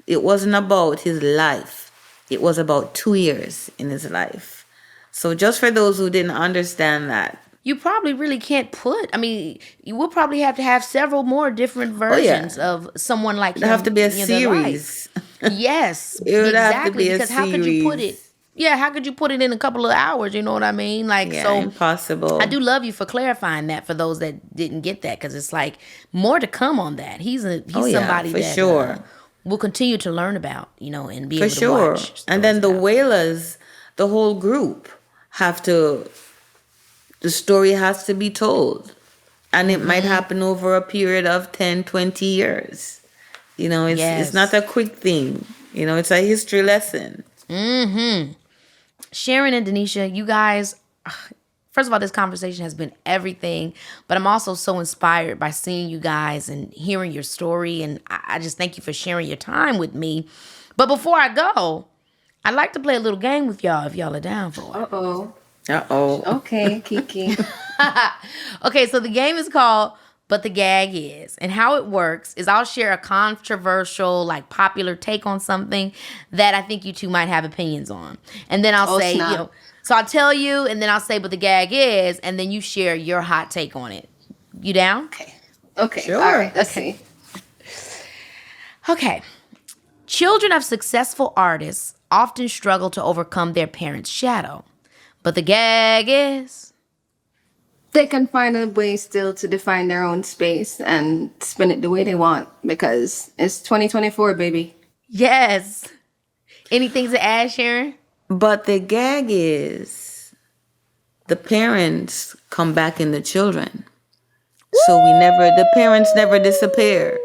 It wasn't about his life. It was about 2 years in his life. So just for those who didn't understand that. You probably really can't put. I mean, you will probably have to have several more different versions of someone like him. It'd have to be a in their life. series. Yes, It would exactly. have to be a Because how could you put it? series. Yeah, how could you put it in a couple of hours? You know what I mean? Like, Yeah, so impossible. I do love you for clarifying that for those that didn't get that, because it's like more to come on that. He's somebody for that sure. we'll continue to learn about, and be For able to sure. watch. And then the stories about. Wailers, the whole group, the story has to be told. And it might happen over a period of 10, 20 years. It's Yes. not a quick thing. It's a history lesson. Sharon and Donisha, you guys, first of all, this conversation has been everything, but I'm also so inspired by seeing you guys and hearing your story, and I just thank you for sharing your time with me. But before I go, I'd like to play a little game with y'all if y'all are down for it. Uh-oh. Uh-oh. Okay, Keke. Okay, so the game is called But the Gag Is. And how it works is I'll share a controversial, popular take on something that I think you two might have opinions on. And then I'll say, snap. so I'll tell you, and then I'll say, but the gag is, and then you share your hot take on it. You down? Okay. Sure. All right, let's see. Okay. Children of successful artists often struggle to overcome their parents' shadow. But the gag is... They can find a way still to define their own space and spin it the way they want, because it's 2024, baby. Yes. Anything to add, Sharon? But the gag is the parents come back in the children. So the parents never disappear.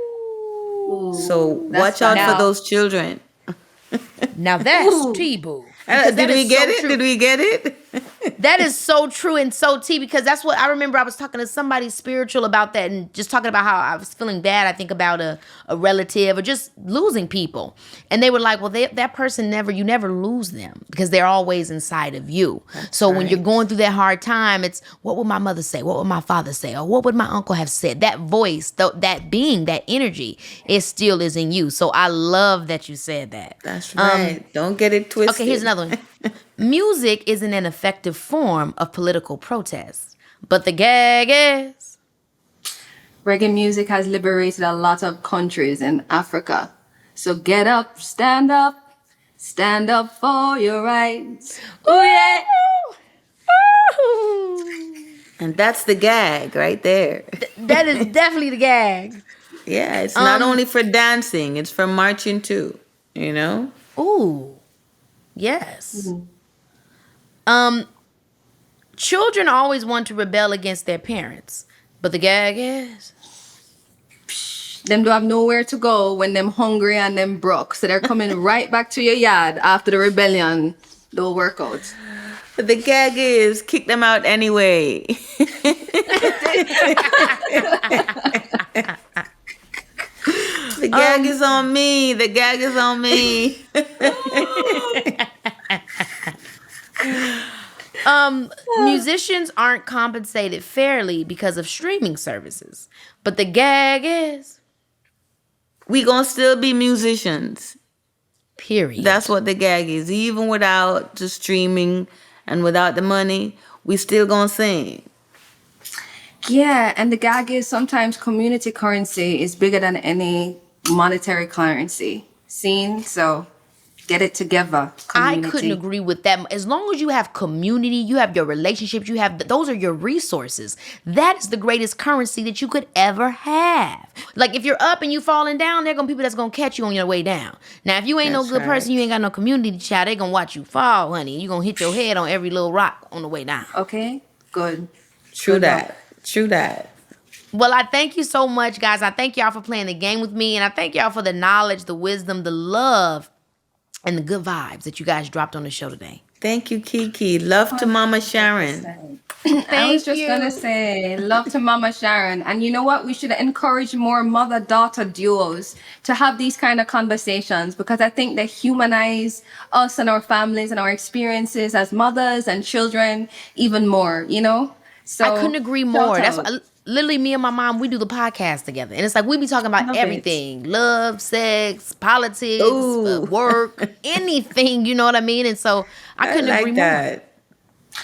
So watch out for those children. Now that's T-Boo. Did we get it? Did we get it? That is so true and so T, because that's what I remember. I was talking to somebody spiritual about that, and just talking about how I was feeling bad, I think, about a relative or just losing people. And they were like, well, that person you never lose them, because they're always inside of you. So when you're going through that hard time, it's, what would my mother say? What would my father say? Or what would my uncle have said? That voice, that being, that energy, it still is in you. So I love that you said that. That's right. Don't get it twisted. Okay, here's another one. Music isn't an effective form of political protest, but the gag is... Reggae music has liberated a lot of countries in Africa. So get up stand up for your rights. Oh, yeah. And that's the gag right there. That is definitely the gag. Yeah, it's not only for dancing, it's for marching too, Ooh, yes. Children always want to rebel against their parents, but the gag is... Them don't have nowhere to go when them hungry and them broke. So they're coming right back to your yard after the rebellion. They'll work out. But the gag is kick them out anyway. The gag is on me. The gag is on me. Musicians aren't compensated fairly because of streaming services, but the gag is... We gonna still be musicians. Period. That's what the gag is. Even without the streaming and without the money, we still gonna sing. Yeah, and the gag is sometimes community currency is bigger than any monetary currency. Seen? So get it together. Community. I couldn't agree with that. As long as you have community, you have your relationships, those are your resources. That is the greatest currency that you could ever have. Like, if you're up and you falling down, there are gonna be people that's gonna catch you on your way down. Now, if you ain't no good person, you ain't got no community child, they gonna watch you fall, honey. You gonna hit your head on every little rock on the way down. Okay, good. True that. True that. Well, I thank you so much, guys. I thank y'all for playing the game with me, and I thank y'all for the knowledge, the wisdom, the love, and the good vibes that you guys dropped on the show today. Thank you, Keke. Love to Mama Sharon. I was just gonna say, love to Mama Sharon. And you know what? We should encourage more mother-daughter duos to have these kind of conversations, because I think they humanize us and our families and our experiences as mothers and children even more, you know? So I couldn't agree more. shout That's out. what, literally me and my mom, we do the podcast together. And it's like we be talking about Love it. everything. Love, sex, politics, Ooh. work, anything, you know what I mean? And so I couldn't agree more. that.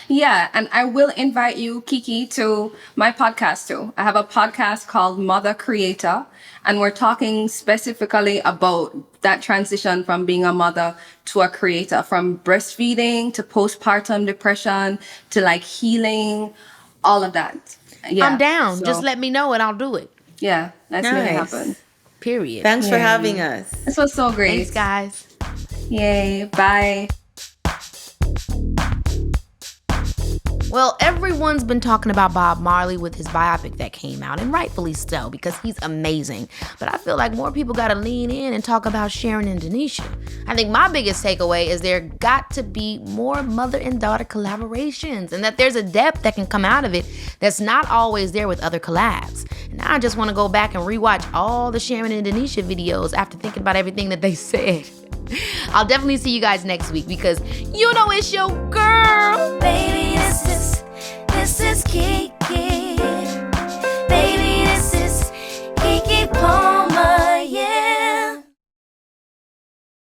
Yeah, and I will invite you, Keke, to my podcast too. I have a podcast called Mother Creator, and we're talking specifically about that transition from being a mother to a creator, from breastfeeding to postpartum depression to like healing, all of that. Yeah, I'm down. so, Just let me know and I'll do it. yeah, let's make it Nice. happen. Period. Thanks for having us. This was so great. Thanks, guys. Yay! Bye. Well, everyone's been talking about Bob Marley with his biopic that came out, and rightfully so, because he's amazing. But I feel like more people got to lean in and talk about Sharon and Donisha. I think my biggest takeaway is there got to be more mother and daughter collaborations, and that there's a depth that can come out of it that's not always there with other collabs. And now I just want to go back and rewatch all the Sharon and Donisha videos after thinking about everything that they said. I'll definitely see you guys next week, because you know it's your girl. Baby,